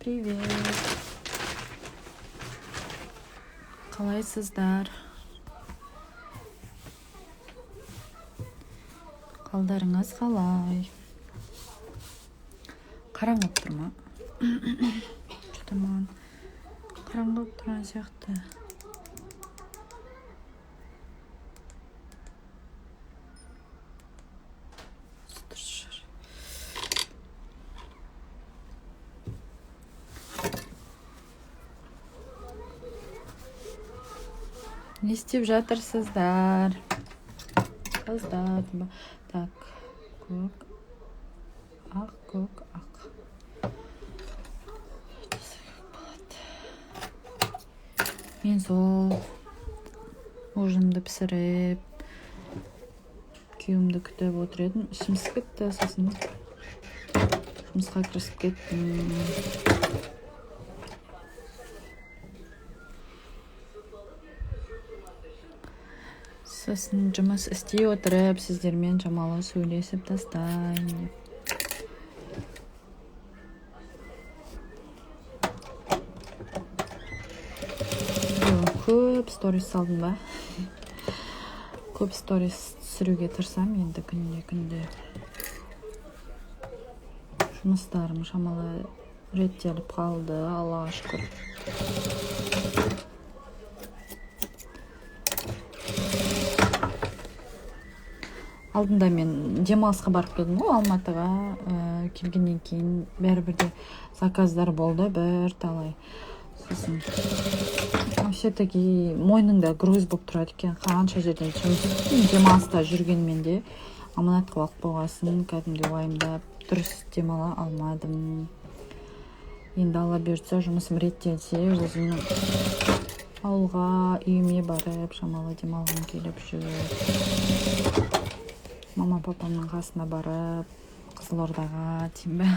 Привет. Қалайсыздар? Қалдарыңыз қалай? Қараңғы болып тұр ма? Что-то маған қараңғы болып тұрған сияқты. Не істеп жатырсыздар? Қыздар. Так, көк, ақ. Мен сол ужинімді пісіріп, күйеуімді күтіп отыр едім. Ішім ісіп кетті, сосын жұмысқа кірісіп кеттім. Сосын жұмыс істей отырып, сіздермен шамалы сөйлесіп тастайын. Көп сторис салдым ба? Көп сторис түсіруге тырысам енді күнде. Жұмыстарым шамалы реттеліп қалды, Аллаға шүкір. Алдында мен демалысқа барып келдім ғой, Алматыға. Келгеннен кейін бәрібірде заказдар болды, бір талай. Сосын все-таки мойныңда груз болып тұрады екен, қанша жерден демалыста жүргенмен де аманатқа уақыт болғасын, кәдімгі уайымдап, дұрыс демала алмадым. Енді Алла бұйыртса, жұмысым реттелсе, өзім ауылға, үйіме барып, шамалы демалғым келіп жүр. Мама папамның қасына барып, Қызылордаға деймін бе.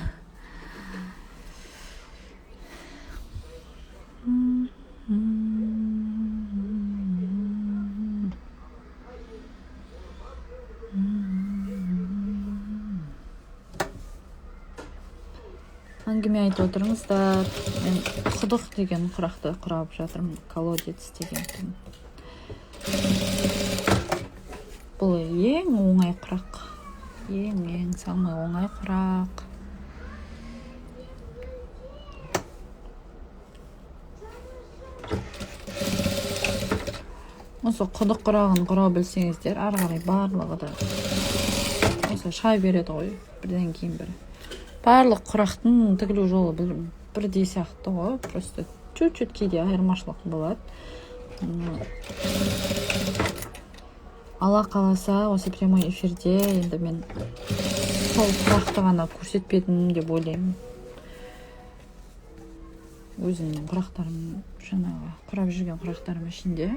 Әңгіме айтып отырыңыздар. Мен құдық деген құрақты құрап жатырмын. Колодец деген. Бұл ең оңай құрақ. Ең самый оңай құрақ. Осы құдық құрағын құрау білсеңіздер, ары қарай барлығы да осы шай береді ғой, бірден кейін бірі. Барлық құрақтың тігілу жолы бірдей сияқты ғой, просто чуть-чуть кейде айырмашылық болады. Алла қаласа, осы прямой эфирде енді мен сол құрақты ғана көрсетпедім деп ойлаймын. Өзімнің құрақтарым, жаңағы құрап жүрген құрақтарым ішінде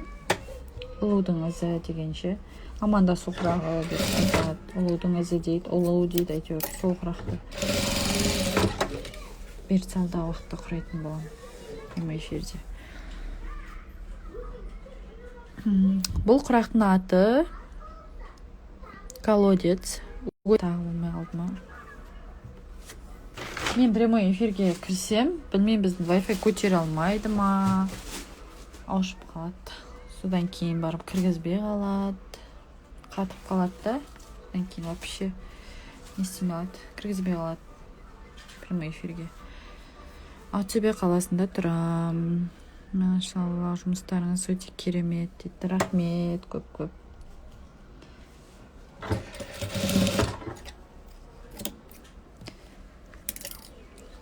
ұлудың ізі дегенше, амандасу құрағы деп айтады. Ұлудың ізі дейді, ұлу дейді, әйтеуір сол құрақты берді алдағы уақытта құрайтын боламын прямой эфирде. Бұл құрақтың аты колодец. Тағы болмай қалды ма? Мен прямой эфирге кірсем, білмеймін, біздің Wi-Fi көтере алмайды ма? Ауышып қалады. Содан кейін барып кіргізбей қалады. Қатып қалады да. Содан кейін вообще не істемей қалады. Кіргізбей қалады прямой эфирге. Ақтөбе қаласында тұрам. Машалла, жұмыстарыңыз өте керемет дейді. Рахмет, көп.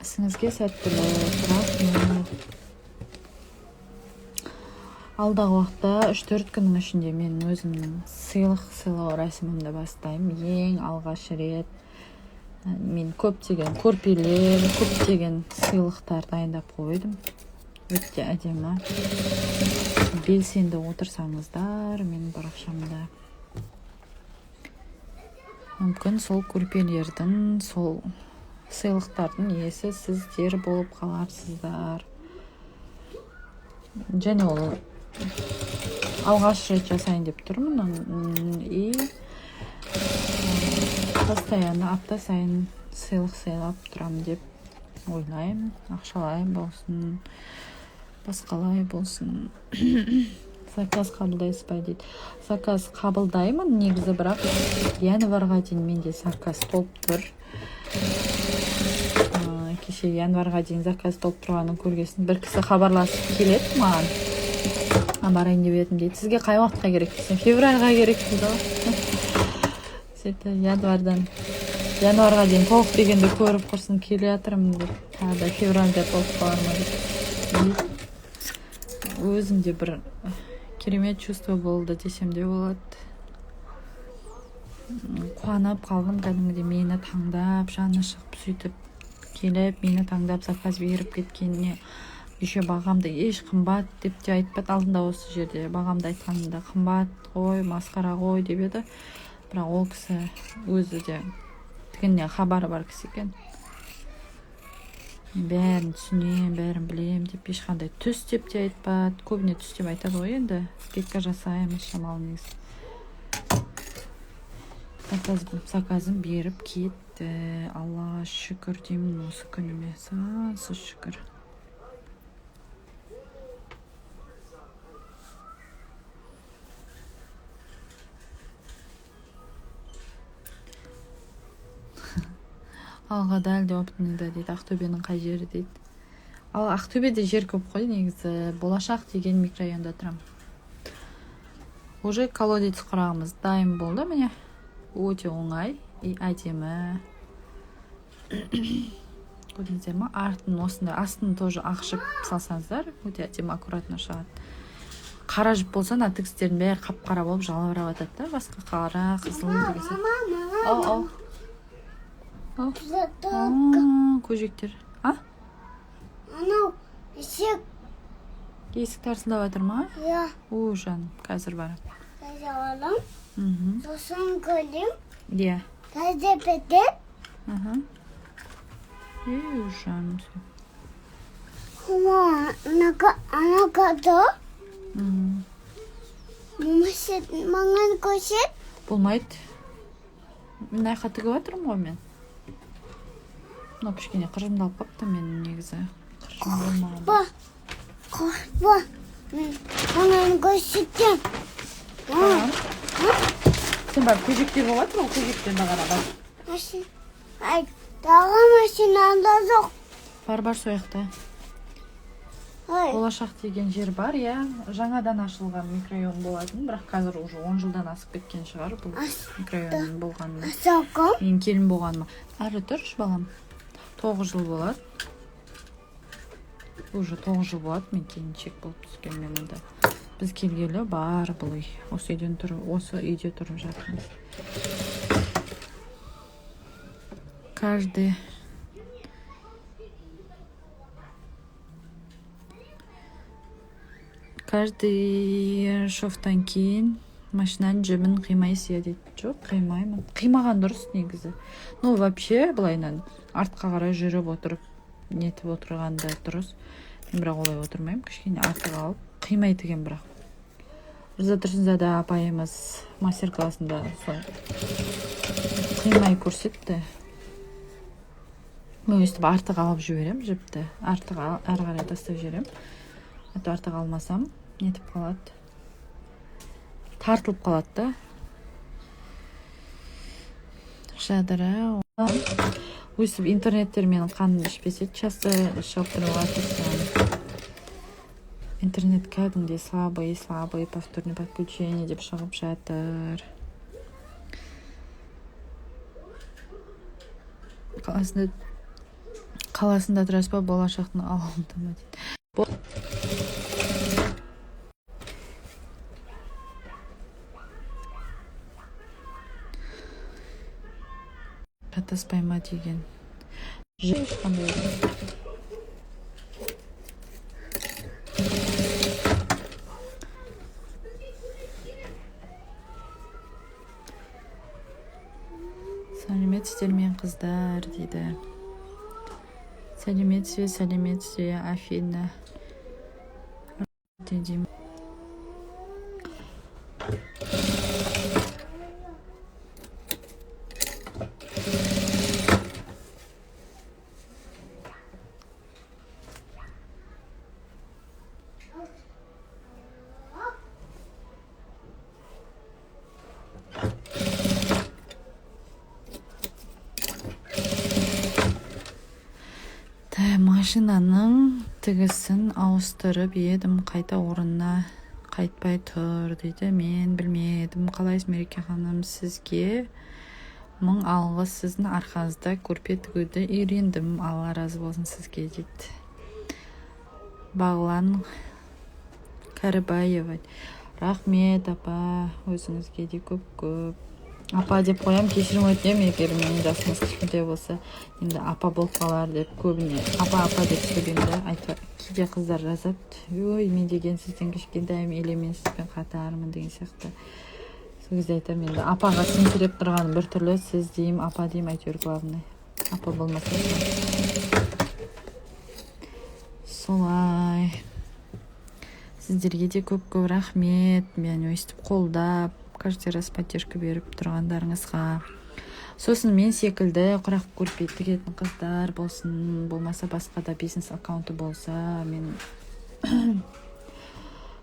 Ісіңізге сәттілік, рахмет. Алдағы уақытта 3-4 күннің ішінде мен өзімнің сыйлау рәсімімді бастаймын. Ең алғаш рет мен көптеген көрпелер, көптеген сыйлықтар дайындап қойдым. Өте әдемі. Белсенді отырсаңыздар менің парақшамда. Мүмкін сол көрпелердің, сол сыйлықтардың иесі сіздер болып қаларсыздар. Және ол алғаш рет жасайын деп тұрмын. И постоянно апта сайын сыйлық сыйлап тұрам деп ойлаймын. Ақшалай болсын, басқалай болсын. Заказ қабылдайсыз ба дейді. Заказ қабылдаймын негізі, бірақ январға дейін менде заказ толып тұр. Кеше январға дейін заказ толып тұрғанын көргесін бір кісі хабарласып келеді маған. Барайын деп едім дейді. Сізге қай уақытқа керек десем, февральға керек дейді ғой. Январға дейін толық дегенде көріп құрсын келе жатырмын деп. Тағы да февральда толып қалар ма деп. Өзімде бір керемет чувство болды десем де болады. Қуанып қалдым кәдімгідей, мені таңдап, жаны шығып сөйтіп келіп, мені таңдап заказ беріп кеткеніне. Еще бағамды еш қымбат деп те айтпады. Алдында осы жерде бағамды айтқанымда қымбат қой, масқара қой деп еді. Бірақ ол кісі өзі де тігіннен хабары бар кісі екен. Бәрін түсінем, бәрін білем деп ешқандай түс деп те айтпады. Көбіне түс деп айтады ғой енді. Скидка жасаймыз шамалы негізі. Заказым беріп кетті. Аллаға шүкір деймін осы күніме. Сансыз шүкір. Алға дәл де опытында дейді. Ақтөбенің қай жері дейді. Ал Ақтөбеде жер көп қой негізі. Болашақ деген микрорайонда тұрам. Уже колодец құрағымыз дайын болды міне. Өте оңай и әдемі. Көрдіңіздер ма? Артын осындай, астын тоже ақшып салсаңыздар, өте әдемі аккуратно шығады. Қара жіп болса, тігістердің бәрі қап-қара болып жалбырап жатады да, басқа қара, қызыл деген. Көжектер. Анау есік. Есік тарсылдап жатыр ма? Иә. Жаным, қазір барам. Қазір алам. Сосын көлем. Иә. Қазір петет. Жаным. Ана қады. Маған көшет. Болмайды. Мен айқа тігіп жатырмын ғой мен. Кішкене қыржымдалып қапты мен негізі. Қыржым болмаған. Қорқпа. Маған көшеттен. Сен барып көжектер болып жатыр, ол көжектерді қарап. Тағы машинада жоқ. Бар сояқта. Болашақ деген жер бар, иә. Жаңадан ашылған микрорайон болатын, бірақ қазір уже 10 жылдан асып кеткен шығар бұл микрорайон болғанына. Мен келін болғаныма. Әрі тұрш балам. 9 жыл болады. Уже 9 жыл болады мен келіншек болып түскенмен мұнда. Біз келгелі бар бұл үй. Осы үйде тұрып жатырмыз. Каждый шофтан кейін машинаның жібін қимайсыз иә дейді. Жоқ, қимаймын. Қимаған дұрыс негізі. Вообще былайынан артқа қарай жүріп отырып, нетіп отырғанда дұрыс. Мен бірақ олай отырмаймын. Кішкене артқа алып, қимай тіген бірақ. Тұрсынзада апайымыз мастер-классында қимай көрсетті. Мен өстіп артық алып жіберем, жіпті. Артық әрі қарай тастап жіберем. Артық алмасам, нетіп қалады. Тартылып қалады да. Жадыра. Өстіп интернеттер менің қанымды ішпесе, часто шоқтырыға тырсам. Интернет кәдімде слабый, повторный подключение деп шығып жатыр. Қаласында тұрасыз ба, болашақтың ауылында ма дейді. Шатаспай ма деген. Қандай сәлеметсіздер мен қыздар дейді. Сәлеметсіз, Афина. Деймін. машинаның тігісін ауыстырып едім, қайта орнына қайтпай тұр дейді. Мен білмедім. Қалайсыз Мереке ханым, сізге мың алғыс, сіздің арқаңызда көрпе тігуді үйрендім. Алла разы болсын сізге дейді. Бағлан Кәрібаева. Рахмет апа, өзіңізге де көп. Апа деп қоям, кешірім өтінемін, егер менің жасымыз кішкентай болса, енді апа болып қалар деп көбіне апа деп сөйлеймін. Кейде қыздар жазады, ой, мен деген сізден кішкентаймын, или мен сізбен қатармын деген сияқты. Сол кезде айтамын, енді апаға сенсіреп тұрғаным бір түрлі, сіз деймін, апа деймін, әйтеуір главный. Апа болмаса солай. Сіздерге де көп рахмет. Мен өйстіп қолдап, каждый раз поддержка беріп тұрғандарыңызға. Сосын мен секілді құрақ көрпе тігетін қыздар болсын, болмаса басқа да бизнес аккаунты болса, мен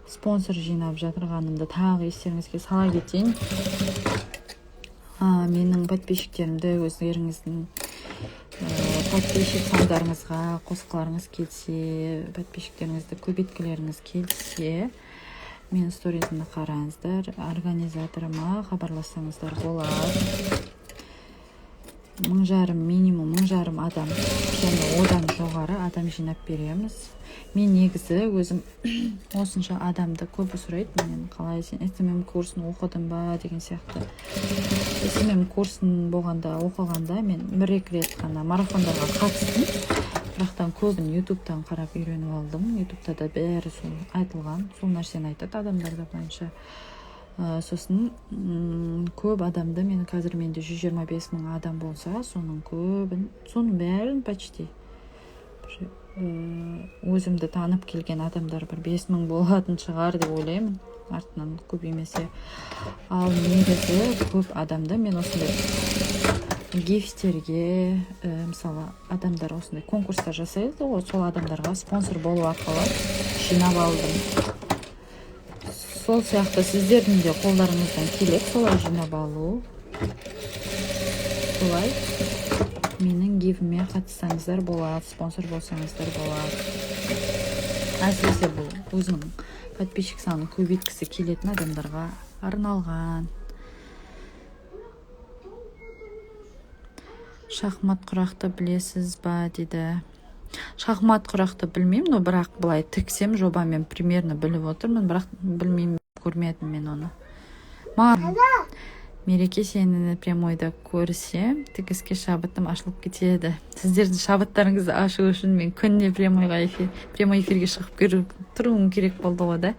спонсор жинап жатырғанымды тағы естеріңізге сала кетейін. Менің подписчиктерімді өздеріңіздің подписчик сандарыңызға қосқыларыңыз келсе, подписчиктеріңізді көбейткілеріңіз келсе, мен сторизімді қараңыздар, организаторыма хабарлассаңыздар болады. 1000 минимум 1000 адам, және одан жоғары адам жинап береміз. Мен негізі өзім осынша адамды көбі сұрайды, мен қалай сен SMM курсын оқыдың ба деген сияқты. SMM курсын болғанда оқығанда мен 1-2 рет қана марафондарға қатыстым. Бірақтан көбін ютубтан қарап үйреніп алдым. Ютубта да бәрі сол айтылған, сол нәрсені айтады адамдарда бойынша. Сосын көп адамды, мен қазір менде 125 000 адам болса, соның бәрін почти өзімді танып келген адамдар бір 5000 болатын шығар деп ойлаймын, артынан көп емесе. Ал негізі көп адамды мен осындай гифтерге, мысалы адамдар осындай конкурстар жасайды ғой, сол адамдарға спонсор болу арқылы жинап алдым. Сол сияқты сіздердің де қолдарыңыздан келеді солай жинап алу. Солай менің гифіме қатыссаңыздар болады, спонсор болсаңыздар болады. Әсіресе бұл өзінің подписчик санын көбейткісі келетін адамдарға арналған. Шахмат құрақты білесіз ба дейді. Шахмат құрақты білмеймін, но бірақ былай тіксем жобамен примерно біліп отырмын, бірақ білмеймін, көрмедім мен оны. Мереке, сені прямойда көрсем, тігіске шабытым ашылып кетеді. Сіздердің шабыттарыңызды ашу үшін мен күнде прямой эфирге шығып тұруым керек болды ғой да.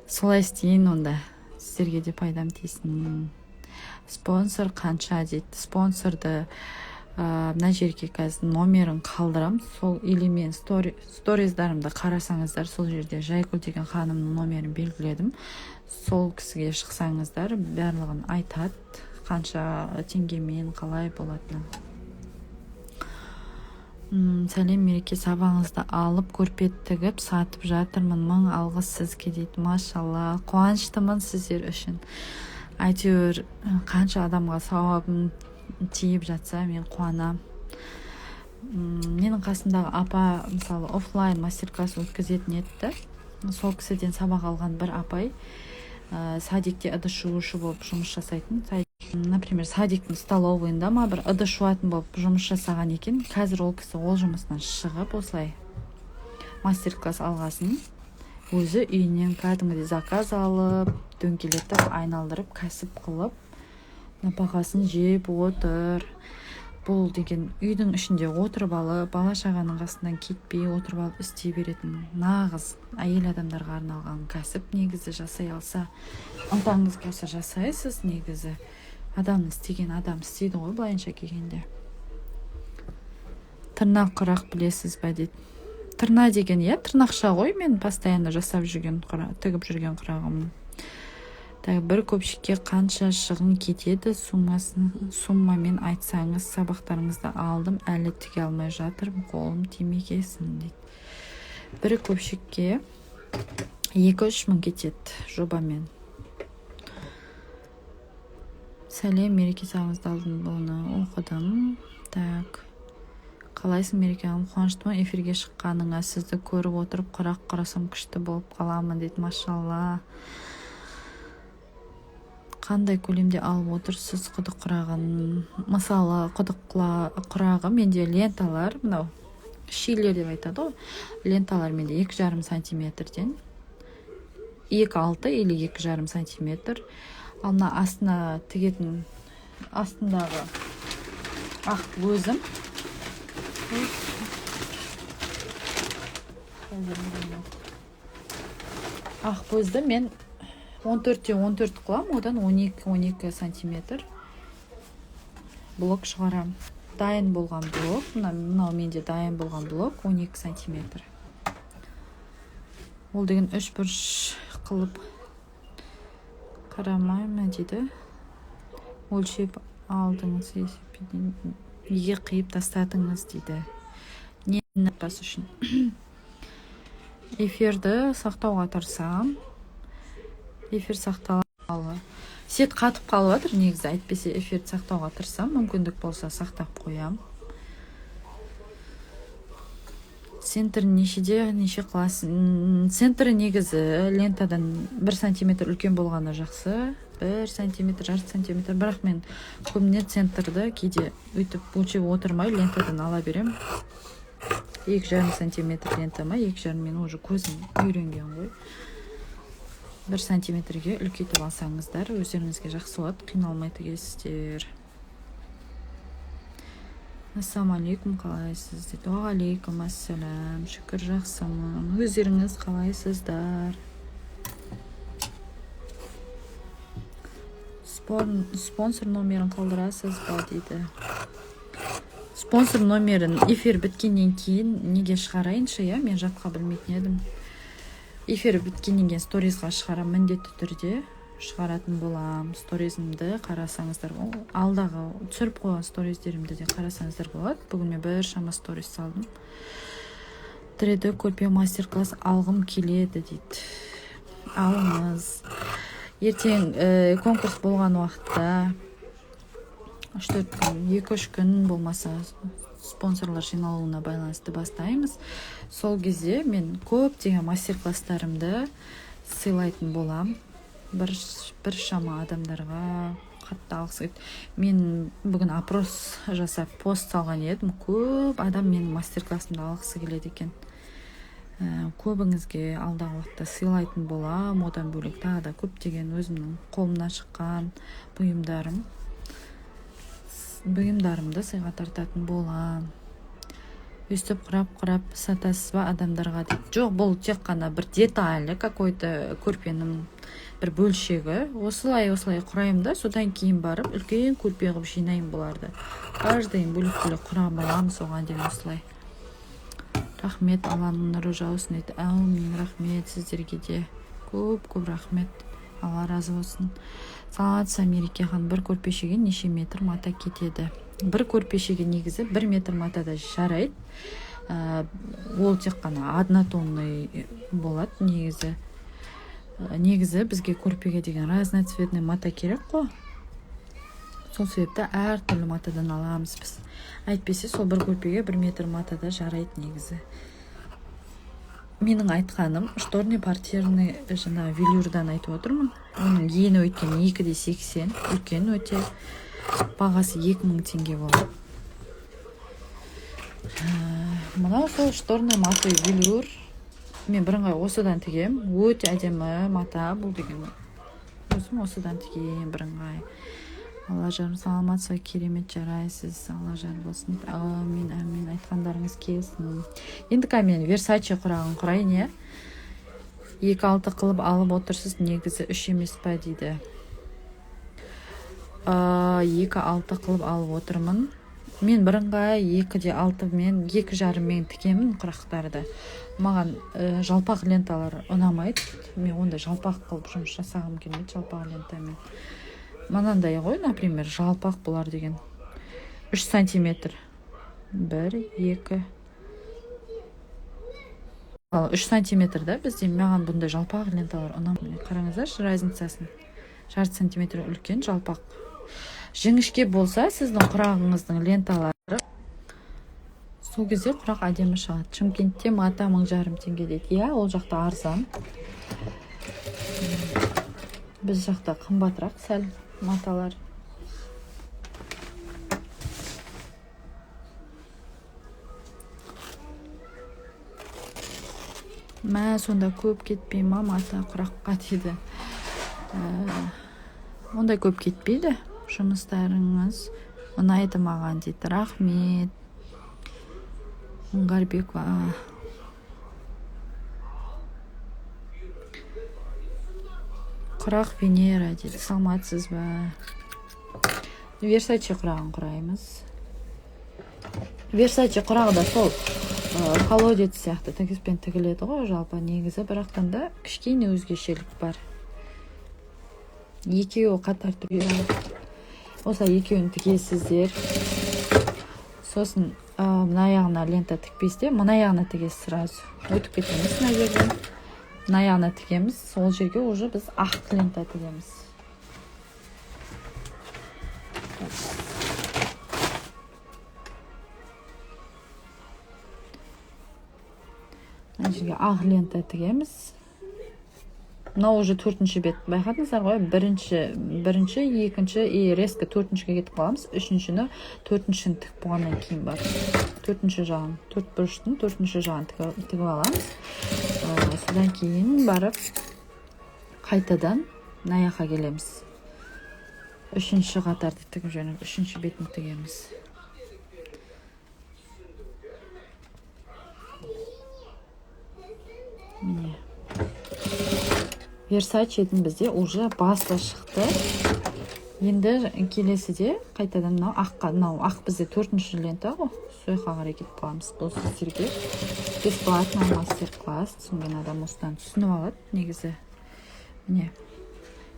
Солай істейін онда. Сіздерге де пайдам тисін. Спонсор қанша дейді. Спонсорды мына жерге қазір номерін қалдырам. Сол или мен сториздарымды қарасаңыздар, сол жерде Жайгүл деген ханымның номерін белгіледім. Сол кісіге шықсаңыздар, барлығын айтады, қанша теңгемен қалай болатыны. Сәлем Мереке, сабағыңызды алып көрпе тігіп сатып жатырмын. 1000 алғыс сізге дейді. Машалла, қуаныштымын сіздер үшін. Әйтеуір қанша адамға сауабым тиіп жатса, мен қуанам. Менің қасымдағы апа, мысалы, офлайн мастер-класс өткізетін еді. Сол кісіден сабақ алған бір апай садикте ыдыс жуушы болып жұмыс жасайтын. Например, садиктің столовыйында ма бір ыдыс жуатын болып жұмыс жасаған екен. Қазір ол кісі ол жұмыстан шығып, осылай мастер-класс алғасын өзі үйінен кәдімгідей заказ алып, дөңгелетіп, айналдырып, кәсіп қылып, нәпақасын жеп отыр. Бұл деген үйдің ішінде отырып алып, бала шағаның қасынан кетпей отырып алып істей беретін нағыз әйел адамдарға арналған кәсіп. Негізі жасай алса, ынтаңыз болса жасайсыз. Негізі адамның істеген адам істейді ғой, былайынша келгенде. Тырнақ құрақ білесіз бе дейді. Тырна деген, тырнақша ғой, мен постоянно жасап жүрген, тігіп жүрген құрағым. Бір көпшікке қанша шығын кетеді, суммамен айтсаңыз. Сабақтарыңызды алдым, әлі тіге алмай жатырмын, қолым тимегесін дейді. Бір көпшікке 2-3 мың кетеді жобамен. Сәлем Мереке, сағыңызды алдым, бұны оқыдым. Так, Қалайсың Мереке ханым? Қуаныштымын эфирге шыққаныңа. Сізді көріп отырып құрақ құрасам күшті болып қаламын дейді. Машалла. Қандай көлемде алып отырсыз құдық құрағын? Мысалы, құдық құрағы менде ленталар, мынау шилер деп айтады ғой. Ленталар менде 2,5 сантиметрден 2,6 или 2,5 сантиметр. Ал мына астына тігетін астындағы ақ өзім ақ көзді мен 14-14 қылам, одан 12 сантиметр блок шығарам. Дайын болған блок, мынау менде дайын болған блок 12 сантиметр. Ол деген 3 бұрыш қылып қарамайма дейді. Өлшеп алдыңыз, неге қиып тастадыңыз дейді. Нені бас үшін? Эфирді сақтауға тырысам. Эфир сақталалы. Сет қатып қалып жатыр, негізі әйтпесе эфирді сақтауға тырысам, мүмкіндік болса сақтап қоям. Центрі нешеде, неше қыласын? Центрі негізі лентадан 1 сантиметр үлкен болғаны жақсы. 1 сантиметр, жарты сантиметр. Бірақ мен көбіне центрді кейде өйтіп өлшеп отырмай лентадан ала берем. 2,5 сантиметр лента ма? 2,5 мен уже көзім үйренген ғой. 1 сантиметрге үлкейтіп алсаңыздар, өздеріңізге жақсы болады, қиналмай тігесіздер. Ассалаумалейкум, қалайсыз дейді. Уағалейкум ассалам, шүкір жақсымын. Өздеріңіз қалайсыздар? Спонсор номерін қалдырасыз ба дейді. Спонсор номерін эфир біткеннен кейін неге шығарайыншы, я? Мен жатқа білмейтін едім. Эфир біткеннен кейін сторизға шығарам, міндетті түрде шығаратын болам. Сторизімді қарасаңыздар, алдағы түсіріп қойған сториздерімді де қарасаңыздар болады. Бүгін мен біршама сториз салдым. 3D көрпе мастер-класс алғым келеді дейді. Алыңыз. Ертең конкурс болған уақытта 3-4 күн, 2-3 күн болмаса спонсорлар жиналуына байланысты бастаймыз. Сол кезде мен көптеген мастер-класстарымды сыйлайтын болам. Бір шама адамдарға қатты алғысы келеді. Мен бүгін опрос жасап пост салған едім. Көп адам менің мастер-классымды алғысы келеді екен. Көбіңізге алдағы уақытта сыйлайтын болам. Одан бөлек тағы да көптеген өзімнің қолымнан шыққан бұйымдарымды сыйға тартатын болам. Өстіп құрап сатасыз ба адамдарға дейді. Жоқ, бұл тек қана бір деталі, какой-то көрпенің бір бөлшегі. Осылай құрайым да, содан кейін барып үлкен көрпе қылып жинайым бұларды. Каждайын бөлек-бөлек құрам аламын, соған дейін осылай. Рахмет, Алланың нұры жаусын дейді. Әумин, рахмет сіздерге де. Көп рахмет. Алла разы болсын. Саламатсыз Мереке ханым, бір көрпешеге неше метр мата кетеді? Бір көрпешеге негізі 1 метр матада жарайды. Ол тек қана однотонный болады негізі. Негізі бізге көрпеге деген разноцветный мата керек қой. Сол себепті әр түрлі матадан аламыз біз. Әйтпесе сол бір көрпеге 1 метр матада жарайды негізі. Менің айтқаным шторный партерный жана велюрдан айтып отырмын. Оның ені өткен 2,80, үлкен өте. Бағасы 2000 теңге болады. Мынау сол шторный мата велюр. Мен бірыңғай осыдан тігем. Өте әдемі мата бұл деген. Өзім осыдан тігем бірыңғай. Алла жарым, саламатсыз, керемет жарайсыз. Алла жарым болсын. Амин, айтқандарыңыз келсін. Енді мен Versace құрағын құрайын, е? 2,6 қылып алып отырсыз, негізі 3 емес па дейді. 2,6 қылып алып отырмын. Мен бірыңғай 2,6 мен 2,5 мен тікемін құрақтарды. Маған жалпақ ленталар ұнамайды. Мен онда жалпақ қылып жұмыс жасағым келмейді, жалпақ лентамен. Мынандай ғой, например, жалпақ бұлар деген 3 сантиметр. 1, 2. 3 сантиметр да бізде. Маған бұндай жалпақ ленталар ұнамайды. Қараңыздаршы разницасын. Жарты сантиметр үлкен жалпақ. Жіңішке болса, сіздің құрағыңыздың ленталары сол кезде құрақ әдемі шығады. Шымкентте мата 1,5 теңге дейді. Иә, ол жақта арзан. Біз жақта қымбатырақ сәл маталар. Мә, сонда көп кетпей ма мата құраққа дейді. Ондай көп кетпейді. Жұмыстарыңыз ұнайды маған дейді. Рахмет. Оңғарбекова. Құрақ Венера дейді. Саламатсыз ба? Версаче құрағын құраймыз. Версаче құрағы да сол колодец сияқты тігіспен тігіледі ғой жалпы негізі, бірақтан да кішкене өзгешелік бар. Екеуі қатар тұрады. Осылай екеуін тігесіздер. Сосын мына аяғына лента тікпесте, мына аяғына тігесіз сразу. Өтіп кетеміз мына жерден. Мына аяғына тігеміз, сол жерге уже біз ақ лента тігеміз. Мына жерге ақ лента тігеміз. Мына уже 4-ші бет. Байқадыңыздар ғой? Бірінші, екінші и резко 4-шіге кетіп қаламыз. 3-шіні, 4-шіні тігіп болғаннан кейін бар. 4-ші жағын, 4 бұрыштың 4-ші жағын тігіп аламыз. Содан кейін барып қайтадан мына жаққа келеміз. 3-ші қатарды тігіп жүріп, 3-ші бетін тігеміз. Міне. Версачедің бізде уже баста шықты. Енді келесіде қайтадан мынау ақ бізде 4-ші лента ғой. Сойқа қарай кетіп қаламыз. Бұл сіздерге бесплатно мастер-класс түсінген адам осыдан түсініп алады негізі. Міне.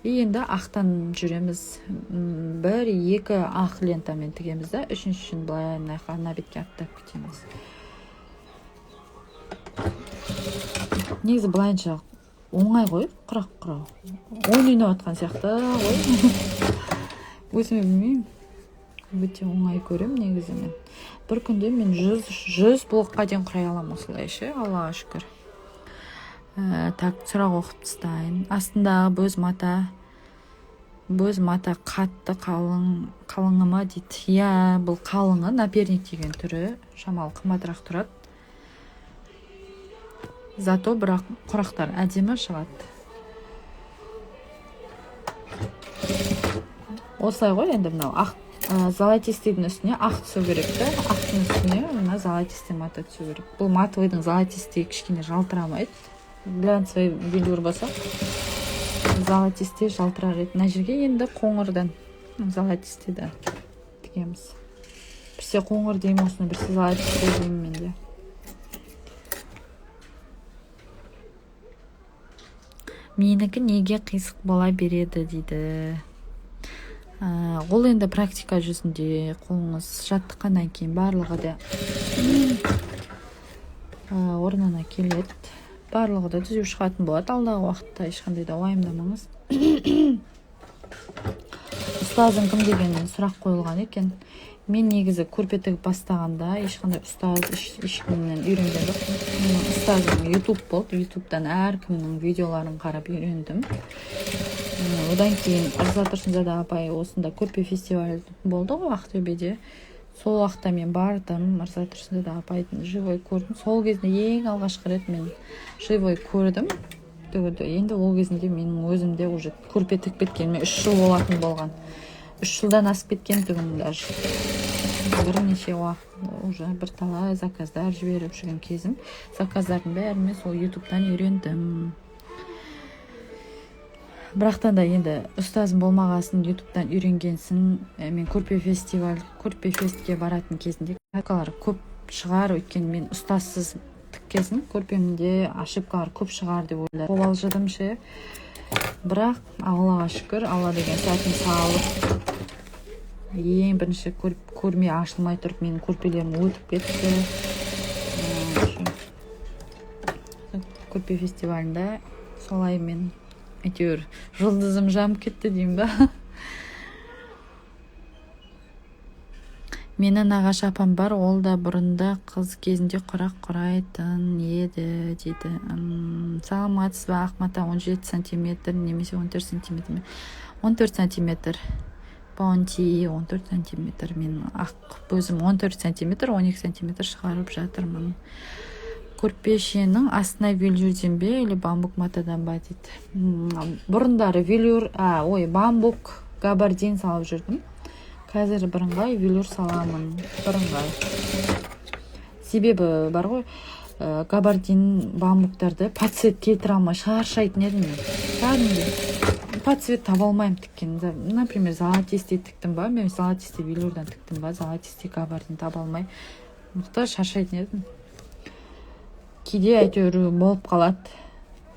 Енді ақтан жүреміз. 1-2 ақ лентамен тігеміз да, 3-шін былай ана бетке аттап кетеміз. Негізі былайынша оңай ғой, құрақ құрау. Ойнап атқан сияқты ғой. Өзіме білмеймін. Өте оңай көрем негізі мен. Бір күнде мен 100 блокқа дейін құрай аламын осылайша, Аллаға шүкір. Так, сұрақ оқып тастайын. Астындағы бөз мата қатты қалыңы ма дейді. Иә, бұл қалыңы, наперник деген түрі, шамалы қымбатырақ тұрады. Зато бірақ құрақтар әдемі шығады. Осылай ғой, енді мынау ақ золотистыйдың үстіне ақ түсу керек та, ақтың үстіне мына золотистый мата түсу керек. Бұл матовыйдың золотистый кішкене жалтырамайды. Глянцевый велюр болса, золотистый жалтырар еді. Мына жерге енді қоңырдан золотистыйды тігеміз. Бірсе қоңыр деймін, осыны бірсе золотистый деймін менде. Менікі неге қисық бола береді дейді. Ол енді практика жүзінде қолыңыз жаттыққаннан кейін барлығы да орнына келеді. Барлығы да түзеу шығатын болады. Алдағы уақытта ешқандай да уайымдамаңыз. Ұстазың кім деген сұрақ қойылған екен. Мен негізі көрпе тігіп бастағанда ешқандай ұстаз ешкімнен үйренген жоқпын. Ұстазым YouTube болды. YouTube'дан әркімнің видеоларын қарап үйрендім. Одан кейін Арза Тұрсынзада апай осында көрпе фестивалі болды ғой Ақтөбеде. Сол уақытта мен бардым, Арза Тұрсынзада апайдың живой көрдім. Сол кезінде ең алғашқы рет мен живой көрдім. Енді ол кезінде менің өзімде уже көрпе тігіп кеткеніме 3 жыл болатын болған. 3 жылдан асып кеткен түгім даже. Бірнеше уақыт уже бірталай заказдар жіберіп жүрген кезім. Заказдардың бәрін сол YouTube'дан үйрендім. Бірақтан да енді ұстазым болмағасын YouTube'дан үйренгенсің. Мен көрпе фестке баратын кезінде ошибкалар көп шығар, өйткені мен ұстазсыз тіккесін көрпемде ошибкалар көп шығар деп ойлап қобалжыдым ше. Бірақ Аллаға шүкір, Алла деген сәтін салып, ең бірінші көрме ашылмай тұрып менің көрпелерім өтіп кетті. Көрпе фестивалінде солай мен әйтеуір жұлдызым жанып кетті деймін ба. Менің нағашы апам бар, ол да бұрында қыз кезінде құрақ құрайтын еді дейді. Саламатсыз ба Ақмата? 17 сантиметр немесе 14 сантиметр ме? 14 сантиметр. Баунти 14 сантиметр. Мен ақ өзім 14 сантиметр, 12 сантиметр шығарып жатырмын. Көрпешенің астына велюрден бе или бамбук матадан ба дейді. Бұрындары велюр, бамбук габардин салып жүрдім. Қазір бірыңғай велюр саламын. Бірыңғай. Себебі бар ғой, габардин бамбуктарды по цвет келтіре алмай шаршайтын едім мен. Кәдімгі по цвет таба алмаймын тіккен. Например, золотистый тіктім ба, мен золотистый велюрдан тіктім ба, золотистый габардин таба алмай. Мұқта шаршайтын едім. Кейде әйтеуір болып қалады.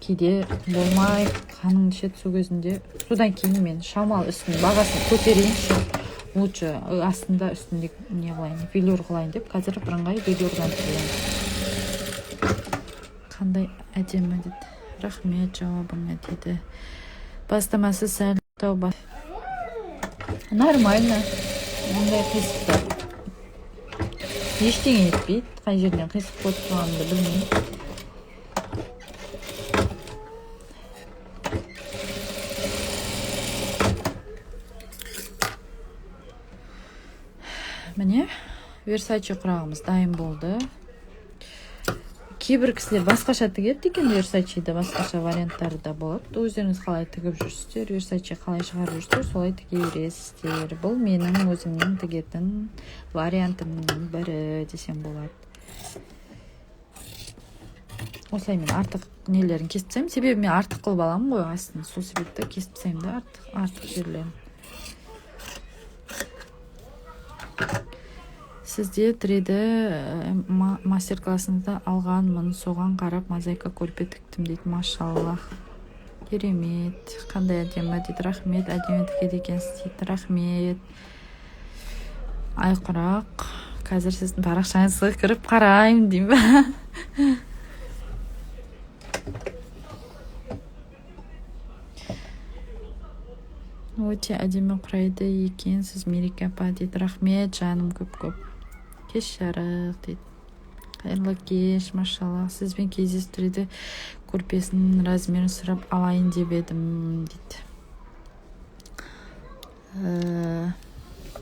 Кейде болмай, қаның ішеді су көзінде. Содан кейін мен шамал үстінің бағасын көтерейінші. Лучше астында үстінде не қылайын, велюр қылайын деп, қазір бірыңғай велюрдан тігемін. Қандай әдемі дейді. Рахмет жауабыңа дейді. Бастамасы сәл тауба. Нормально. Ондай қисықта. Ештеңе етпейді. Қай жерден қисық болып тұрғанымды білмеймін. Міне, Versace құрағымыз дайын болды. Кейбір кісілер басқаша тігеді екен, Versace'да басқаша варианттары да болады. Өздеріңіз қалай тігіп жүрсіздер, Versace қалай шығарып жүрсіздер, солай тіге бересіздер. Бұл менің өзімнің тігетін вариантымның бірі десем болады. Осылай мен артық нелерін кесіп тастаймын. Себебі мен артық қылып аламын ғой астын. Сол себепті кесіп тастаймын да артық жерлерін. Сізде 3D мастер-классыңызда алғанмын, соған қарап мозаика көрпе тіктім дейді. Машаллах. Керемет. Қандай әдемі дейді. Рахмет. Әдемі тікеді екенсіз дейді. Рахмет. Ай құрақ. Қазір сіздің парақшаңызға кіріп қараймын деймін. Өте әдемі құрайды екенсіз Мереке апа дейді. Рахмет жаным көп-көп. Кеш жарық дейді. Қайырлы кеш, машаллах. Сізбен кездестіреді көрпесінің размерін сұрап алайын деп едім дейді.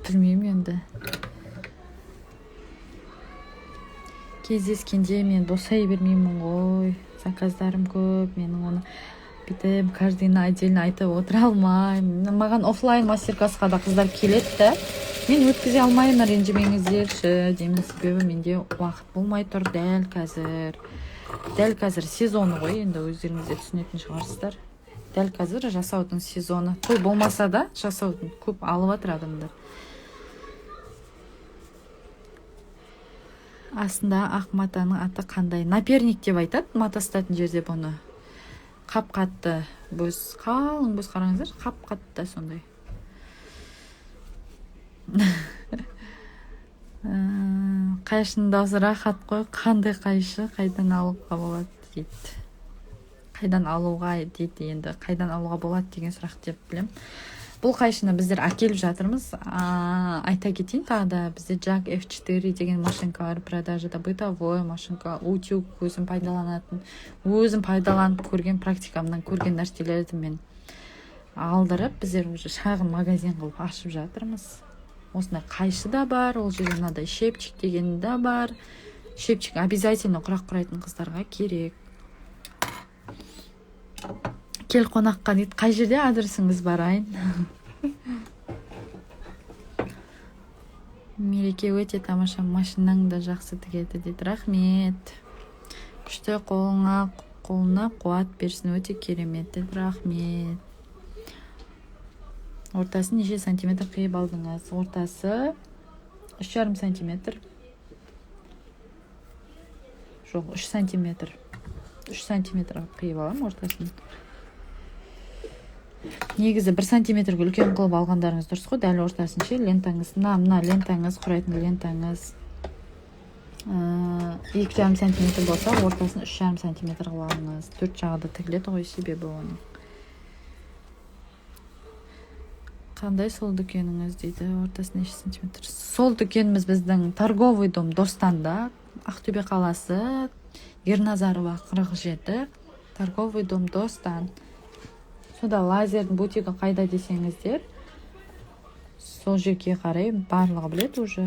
Білмеймін енді. Кездескенде мен босай бермеймін ғой. Заказдарым көп, менің оны бүйтіп каждыйына отдельно айтып отыра алмаймын. Маған офлайн мастер-классқа да қыздар келеді да, мен өткізе алмаймын, ренжімеңіздерші деймін. Себебі менде уақыт болмай тұр дәл қазір. Дәл қазір сезоны ғой, енді өздеріңіз де түсінетін шығарсыздар. Дәл қазір жасаудың сезоны. Той болмаса да жасаудың көп алып жатыр адамдар. Астында ақ матаның аты қандай? Наперник деп айтады, мата ұстатын жерде бұны. Қап-қатты бөз, қалың бөз қараңыздар, қап-қатты сондай. Қайшының даусы рахат қой, қандай қайшы, қайдан алуға болады дейді. Қайдан алуға дейді, енді қайдан алуға болады деген сұрақ деп білем. Бұл қайшыны біздер әкеліп жатырмыз. Айта кетейін, тағы да бізде JAG F4 деген машинкалар продажада, бытовой машинка, утюг, өзім пайдаланатын, өзім пайдаланып көрген практикамнан көрген нәрселерді мен алдырып, біздер уже шағын магазин қылып ашып жатырмыз. Осындай қайшы да бар, ол жерде мынадай шепчик деген да бар. Шепчик обязательно құрақ құрайтын қыздарға керек. Кел қонаққа дейді. Қай жерде адресіңіз барайын? Мереке өте тамаша, машинаң да жақсы тігеді дейді. Рахмет. Күшті, қолына қуат берсін, өте керемет дейді. Рахмет. Ортасын неше сантиметр қиып алдыңыз? Ортасы 3,5 сантиметр. Жоқ, 3 сантиметр. 3 сантиметр қиып алам ортасын. Негізі 1 сантиметрге үлкен қылып алғандарыңыз дұрыс қой, дәл ортасын ше, лентаңыз, мына лентаңыз, құрайтын лентаңыз 2,5 сантиметр болса, ортасын 3,5 сантиметр қылып алыңыз. 4 жағы да тігіледі ғой, себебі оның. Қандай сол дүкеніңіз дейді, ортасы неше сантиметр? Сол дүкеніміз біздің торговый дом Достанда, Ақтөбе қаласы, Ерназарова 47, торговый дом Достан. Сода лазердің бутигі қайда десеңіздер, сол жерге қарай барлығы біледі уже.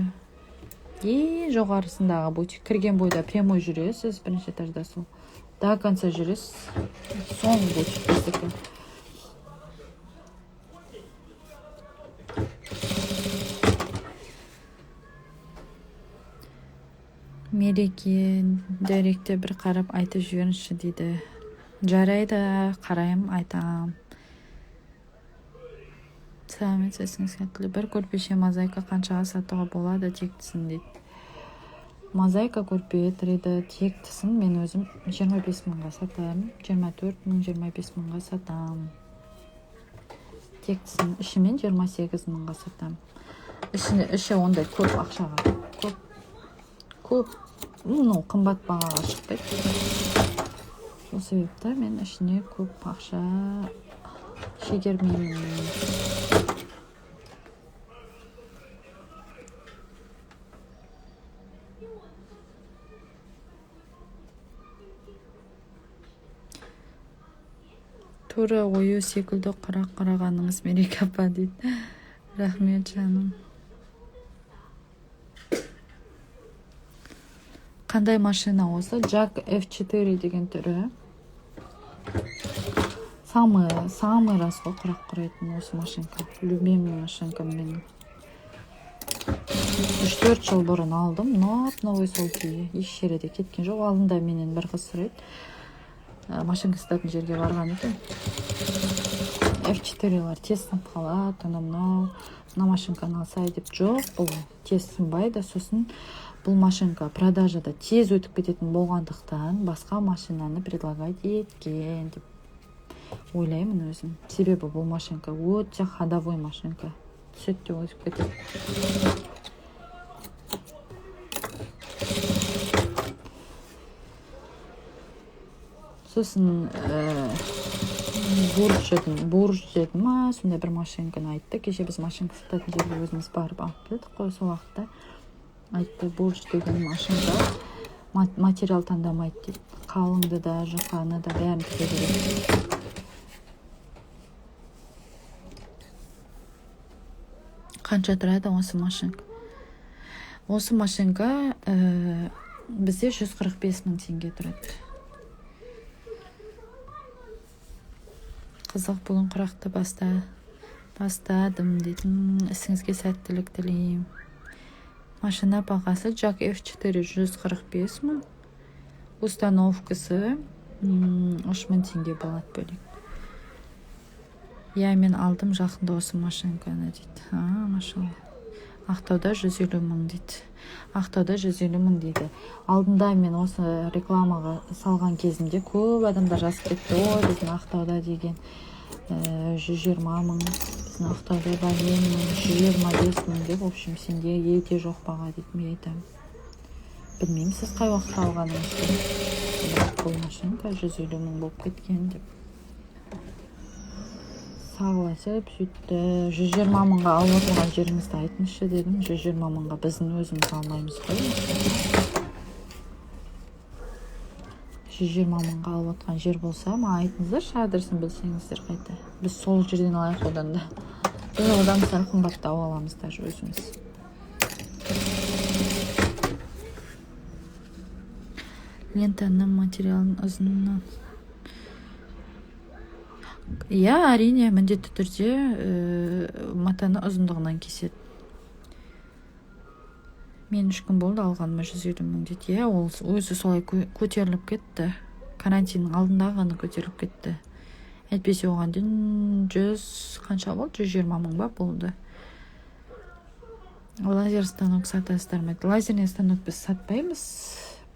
Жоғарысындағы бутик кірген бойда прямой жүресіз, бірінші этажда сол. До конца жүресіз, соңғы бутик біздікі. Мереке дәректе бір қарап айтып жіберіңізші дейді. Жарайды, қарайым, айтам. Сәлеметсіз кәтілі. Бір көрпеше мозаика қаншаға сатуға болады тектісін дейді. Мозаика көрпе тіреді тектісін мен өзім 25 мыңға сатам. 24 мың, 25 мыңға сатам. Тектісін ішімен 28 мыңға сатам. Іші ондай көп ақшаға. Көп. Қымбат бағаға шықпайды. Сол себепті мен ішіне көп ақша шегермеймін. Тура ою секілді қарағаныңыз Мереке апа дейді. Рахмет жаным. Қандай машина осы? Jack F4 деген түрі. Самый раз ғой құрақ құрайтын осы машинка. Любимый машинка менің. 3-4 жыл бұрын алдым. Новый сол күйі. Еш жерде кеткен жоқ. Алдында менен бір қыз сұрайды. Машинка сататын жерге барған екен. F4-лар тез сынып қалады. Мына машинканы алсай деп жоқ. Бұл тез сынбайды. Сосын бұл машинка продажада тез өтіп кететін болғандықтан басқа машинаны предлагать еткен деп ойлаймын өзім. Себебі бұл машинка өте ходовой машинка. Сөйтте өтіп кетеді. Сосын бурж деді ма, сондай бір машинканы айтты. Кеше біз машинка сататын жерге өзіміз барып алып келдік қой, сол уақытта айтты, бурж деген машинка материал таңдамайды дейді. Қалыңды да, жұқаны да бәрін тізе береді. Қанша тұрады осы машинка? Осы машинка бізде 145 мың теңге тұрады. Қызық, бұлын құрақты бастадым дейтін. Ісіңізге сәттілік тілеймін. Машина бағасы Jack F4 145 мың. Установкасы 3 мың теңге болады бөлек. Мен алдым жақында осы машинканы дейді. Машалла. Ақтауда 150 мың дейді. Ақтауда 150 мың дейді. Алдында мен осы рекламаға салған кезімде көп адамдар жазып кетті. Біздің Ақтауда деген 120 мың, біздің Ақтауда бәлен мың, 125 мың деп, в общем, сенде елде жоқ баға дейді. Мен айтам. Білмеймін, сіз қай уақытта алғаныңызды. Бұл машинка 150 мың болып кеткен деп. Сағыласып, сөйтті. 120 мыңға алып отырған жеріңізді айтыңызшы дедім. 120 мыңға біздің өзіміз алмаймыз қой. 120 мыңға алып отырған жер болса, ма айтыңыздар, адресін білсеңіздер қайта. Біз сол жерден алайық одан да. Біз одан сәл қымбаттау аламыз даже өзіміз. Лентаның материалын ұзынынан. Әрине, міндетті түрде матаны ұзындығынан кеседі. Мен 3 күн болды алғаныма 150 мың дейді. Ол өзі солай көтеріліп кетті. Карантиннің алдында ғана көтеріліп кетті. Әйтпесе оған дейін 100 қанша болды? 120 мың ба болды. Лазер станок сатасыздар ма? Лазерный станок біз сатпаймыз,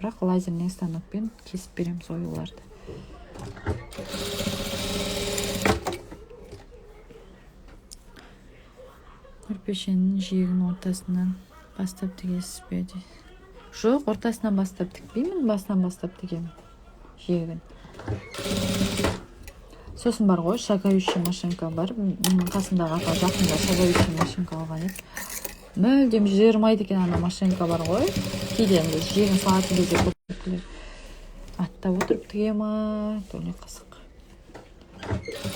бірақ лазерный станокпен кесіп береміз оюларды. Көрпешенің жиегінің ортасынан бастап тігесіз бе дейді. Жоқ, ортасынан бастап тікпеймін, басынан бастап тігемін жиегін. сосын бар ғой шагающий машинка бар. Қасымдағы апа жақында шагающий машинка алған еді. Мүлдем жиырмайды екен ана машинка бар ғой. Кейде жегін салатын кезде көпшіліктер аттап отырып тіге ма, то не қызық.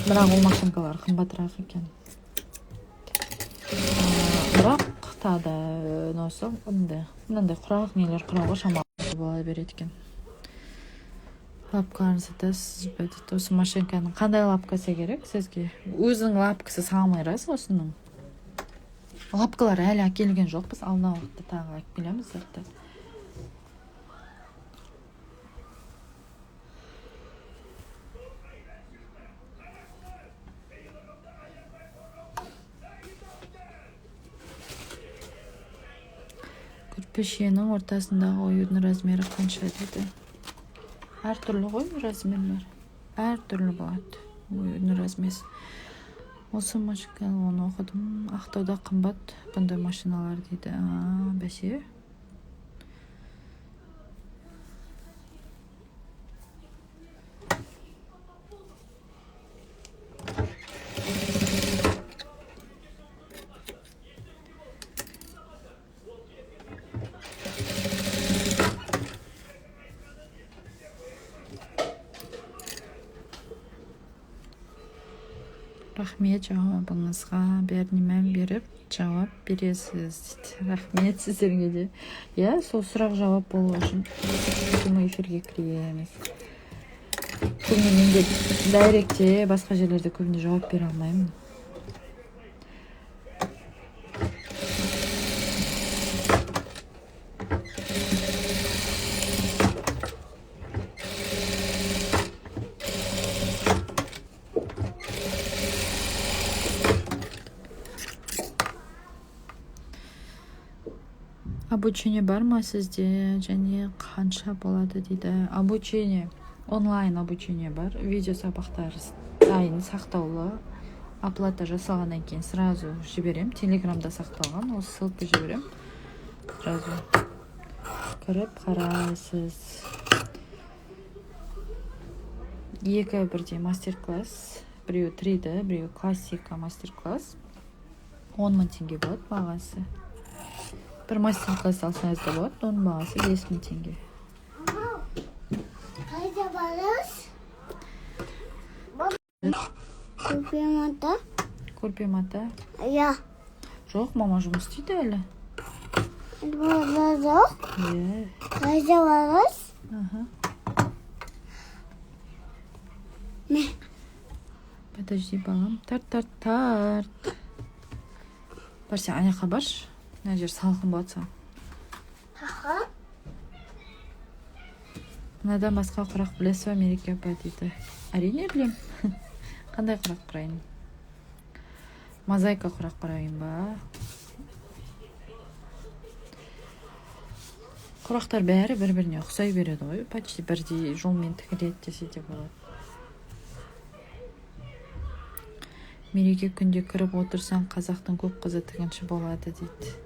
Бірақ ол машинкалар қымбатырақ екен. Бірақ тағы носы мынандай құрақ нелер құрауға шамалы бола береді екен. Лапкаларыңызды да сызбайды. Осы машинканың қандай лапкасы керек сізге? Өзінің лапкасы салмайсыз осының. Лапкалар әлі әкелген жоқ, біз алдағы уақытта тағы алып келеміз зерті. Көрпешенің ортасындағы оюдың размері қанша дейді? Әр түрлі ғой размерлер. Әр түрлі болады оюдың размері. Осы машинаны оны оқыдым. Ақтауда қымбат бұндай машиналар дейді. Бәсе. Рахмет жауабыңызға, бәріне мән беріп жауап бересіз. Рахмет сіздерге де. Сол сұрақ жауап болу үшін прямой эфирге кіреміз. Көбіне менде дайректте, басқа жерлерде көбіне жауап бере алмаймын. Обучение бар ма сізде және қанша болады дейді. Обучение, онлайн обучение бар. Видео сабақтар дайын сақтаулы. Оплата жасалғаннан кейін сразу жіберем. Телеграмда сақталған, осы ссылка жіберем. Сразу кіріп қарайсыз. Екі бірдей мастер-класс. Біреу 3D, біреу классика мастер-класс. 10 мың теңге болады бағасы. Bir мастер-класс алсаңыз да болады, оның бағасы 5 мың теңге. Қайда барасыз? Көрпе-мата? Көрпе-мата? Иә. Жоқ, мама жұмыс істейді әлі. Burada жоқ? Иә. Қайда барасыз? Не? Подожди, балам. Тарт. Бар, сен аяққа баршы. Мына жер салқын болады саған. Мынадан басқа құрақ білесіз ба, Мереке апа дейді. Әрине білем. Қандай құрақ құрайын? Мозаика құрақ құрайын ба? Құрақтар бәрі бір-біріне ұқсай береді ғой. Почти бірдей жолмен тігіледі десе де болады. Мереке күнде кіріп отырсаң, қазақтың көп қызы тігінші болады дейді.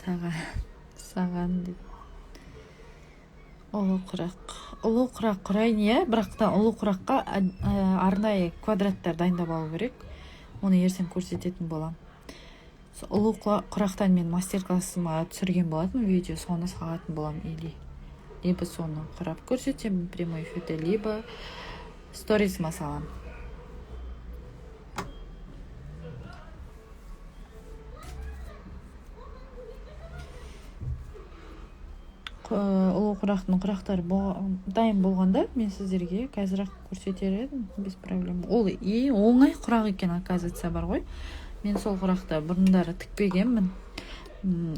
Саған дейді. Ұлы құрақ құрайын, бірақ та ұлы құраққа арнайы квадраттар дайындап алу керек. Оны ертең көрсететін болам. Ұлы құрақтан мен мастер-классыма түсірген болатын видео, соны салатын болам. Либо соны құрап көрсетем прямой эфирде, либо сторисыма салам. Ұлы құрақтың құрақтары дайын болғанда мен сіздерге қазір көрсетер едім, без проблем. Ол оңай құрақ екен, оказывается, бар ғой. Мен сол құрақты бұрындары тікпегенмін.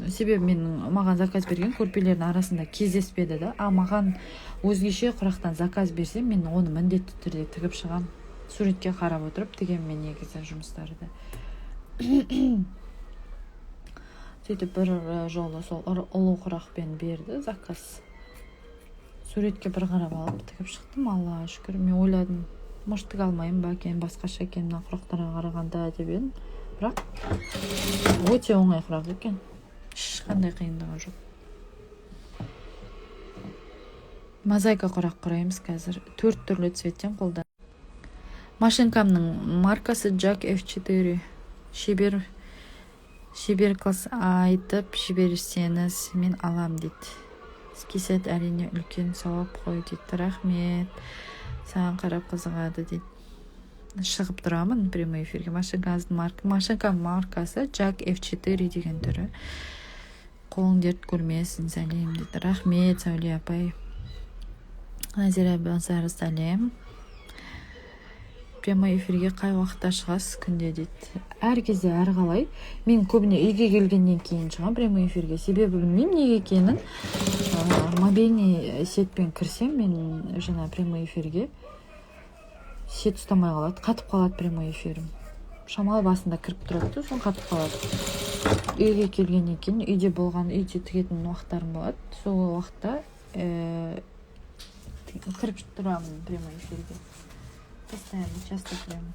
Себебі маған заказ берген көрпелердің арасында кездеспеді да. Маған өзгеше құрақтан заказ берсем, мен оны міндетті түрде тігіп шығам. Суретке қарап отырып тігем мен негізі жұмыстарды. Сөйтіп бір жолы сол ұлы құрақпен берді заказ. Суретке бір қарап алып тігіп шықтым, Аллаға шүкір. Мен ойладым, может тіге алмайым ба екен, басқаша екен мына құрақтарға қарағанда деп едім. Бірақ өте оңай құрақ екен. Ешқандай қиындығы жоқ. Мозаика құрақ құраймыз қазір. 4 түрлі цветтен қолдан. Машинкамның маркасы Jack F4. Шебер қыз айтып жіберсеңіз мен алам дейді. Скисет әрине үлкен сауап қой дейді. Рахмет. Саған қарап қызығады дейді. Шығып тұрамын прямой эфирге. Машинка маркасы Jack F4 деген түрі. Қолың дерт көрмесін, сәлем дейді. Рахмет, Сәуле апай. Назира Бансары сәлем. Прямой эфирге қай уақытта шығасыз күнде дейді. Әр кезде әр қалай. Мен көбіне үйге келгеннен кейін шығам прямой эфирге. Себебі білмеймін неге екенін. Мобильный сетпен кірсем мен жаңа прямой эфирге сет ұстамай қалады, қатып қалады прямой эфирім. Шамалы басында кіріп тұрады, соң қатып қалады. Үйге келгеннен кейін үйде тігетін уақыттарым болады. Сол уақытта кіріп тұрамын прямой эфирге. Постоянно, часто кіремін.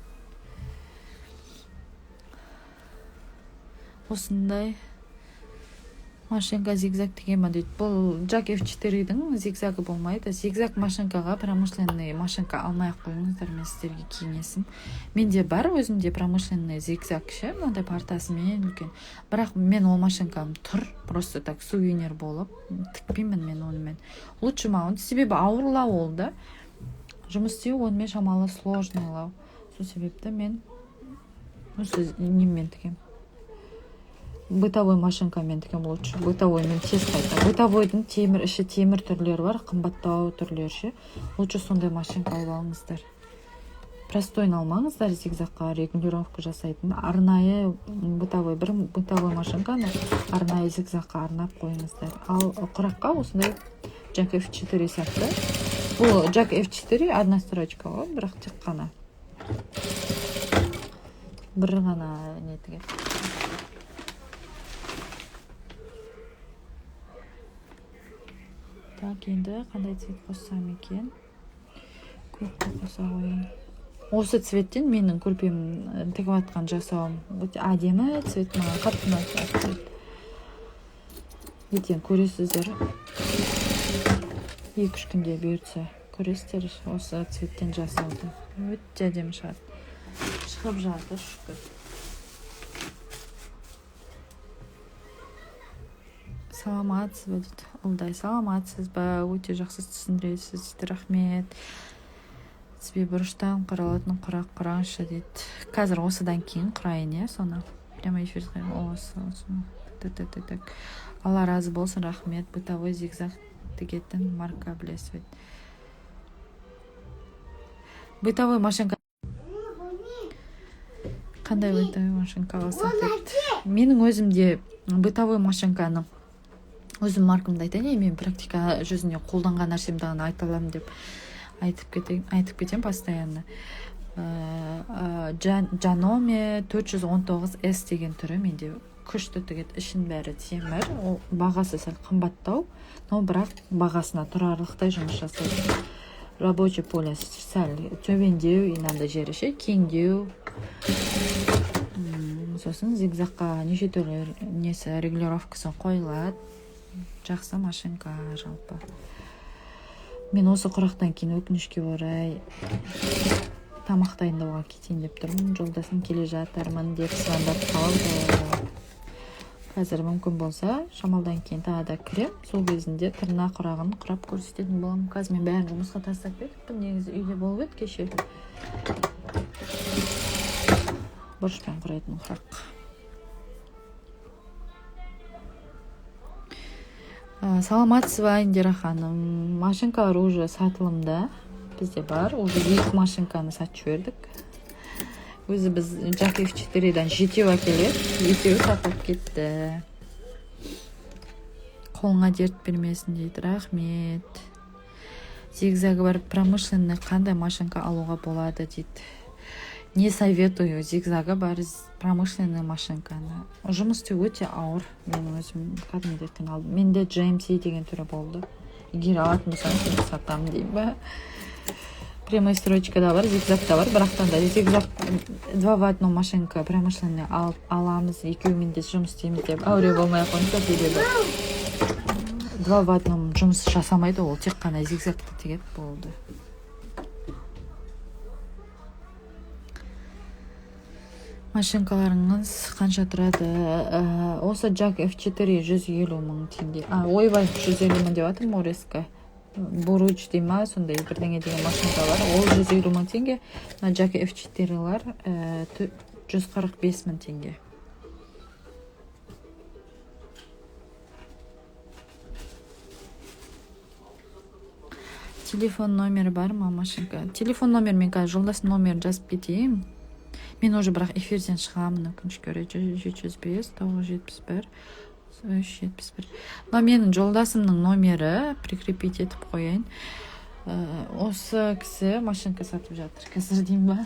Осындай машинка зигзаг деген ма дейді. Бұл Jack F4-дің зигзагы болмайды. Зигзаг машинкаға промышленный машинка алмай-ақ қойыңыздар, мен сіздерге кеңесім. Менде бар өзімде промышленный зигзаг ше, мынандай партасымен үлкен. Бірақ мен ол машинкам тұр, просто так сувенир болып, тікпеймін мен онымен. Лучше маған, себебі ауырлау ол да. Жұмыс істеу онымен шамалы сложныйлау. Сол себепті мен осы немен тігем. Бытовой машинкамен тігем лучше. Бытовоймен тез қайта. Бытовойдың іші темір түрлері бар, қымбаттау түрлері ше. Лучше сондай машинка алып алыңыздар. Простойын алмаңыздар, зигзагқа регулировка жасайтын. Арнайы бытовой машинканы арнайы зигзагқа арнап қойыңыздар. Ал құраққа осындай Jack F4 сияқты. Бұл Jack F4 одна строчка ғой, бірақ тек қана. Бір ғана нетіге. Так, енді қандай цвет қоссам екен? Көкті қоса қойын. Осы цветтен менің көрпем тігіп атқан жасауым. Әдемі цвет маған қатты ұнайды. Ертең көресіздер. 2-3 күнде бұйыртса көресіздер осы цветтен жасалды. Өте әдемі шығады. Шығып жатыр, шүкір. Саламатсыз ба дейді. Ұлдай, саламатсыз ба? Өте жақсы түсіндіресіз дейді. Рахмет. Сізбе бұрыштан құралатын құрақ құраңызшы дейді. Қазір осыдан кейін құрайын, соны. Прямо эфирге осы. Алла разы болсын, рахмет. Бытовой зигзаг тігетін марка білесіз. Бытовой машинка. Қандай бытовой машинка алсақ дейді. Менің өзімде бытовой машинканы өзім маркамды айтайын, мен практика жүзіне қолданған нәрсемді ғана айта аламын деп айтып кетем постоянно. Janome 419S деген түрі менде күшті тігет, ішін бәрі темір, ол бағасы сәл қымбаттау, но бірақ бағасына тұрарлықтай жұмыс жасайды. Рабочий поле сәл төбендеу, инанда жері ше, кеңдеу. Сосын зигзагқа неше түрлі несі регулировкасын қойылады. Жақсы машинка жалпы. Мен осы құрақтан кейін өкінішке орай тамақ дайындауға кетейін деп тұрмын. Жолдасым келе жатырмын деп звондап қалды. Қазір мүмкін болса, шамалдан кейін тағы да кірем. Сол кезінде тырна құрағын құрап көрсететін боламын. Қазір мен бәрін жұмысқа тастап кетіппін. Негізі үйде болып еді кеше. Бұрышпен құрайтын құрақ. Саламатсыз ба, Индира ханым. Машинкалар уже сатылымда. Бізде бар. Уже 2 машинканы сатып жібердік. Өзі біз Jack F4-дан 7 әкеліп, 2 сатылып кетті. Қолыңа дерт бермесін дейді. Рахмет. Зигзагы бар промышленный қандай машинка алуға болады дейді. Не советую, зигзагы бар промышленный машинканы. Жұмыс істеу өте ауыр. Мен өзім кәдімгідей қиналдым. Менде GMC деген түрі болды. Егер алатын болсам, сатамын деймін. Прямая строчка да бар, зигзаг да бар. Бірақтан да зигзаг 2 в 1 машинка промышленный аламыз, екеуімен де жұмыс істейміз деп әуре болмай қойыңыздар дейді. два в одном жұмыс жасамайды, ол тек қана зигзагты тегеді болды. Машинкаларыңыз қанша тұрады? Осы Jack F4 150 мың теңге. Ойбай, 150 мың деп атым, Мореска. Буруч дейма, сондай бірдеңе деген машинкалар. Ол 150 мың теңге. Jack F4-лар 145 мың теңге. Телефон номері бар ма машинка? Телефон номер мен қазір жолдас номерін жазып кетейін. Мен уже бірақ эфирден шығамын, өкінішке орай 705 971 371. Но менің жолдасымның номері прикрепить етіп қояйын. Осы кісі машинка сатып жатыр. Қазір дейм ба?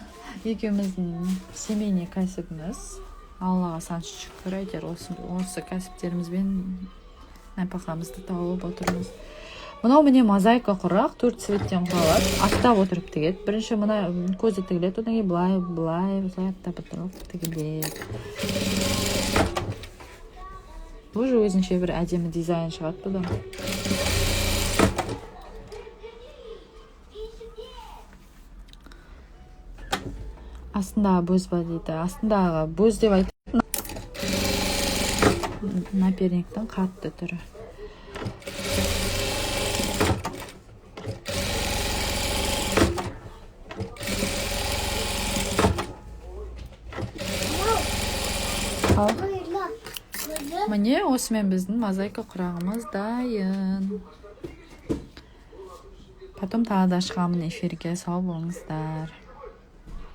Екеуміздің семейный кәсібіміз. Аллаға саншы шүкір әйтер, осы кәсіптерімізбен нәпақамызды тауып отырмыз. Мынау міне мозаика құрақ, 4 цветтен қалады. Аттап отырып тігеді. Бірінші мына көзі тігіледі, одан кейін былай аттап отырып тігіледі. Уже өзінше бір әдемі дизайн шығады бұдан. Астындағы бөз ба дейді. Астындағы бөз деп айтады. Наперниктің қатты түрі. Міне осымен біздің мозаика құрағымыз дайын. Потом тағы да шығамын эфирге, сау болыңыздар.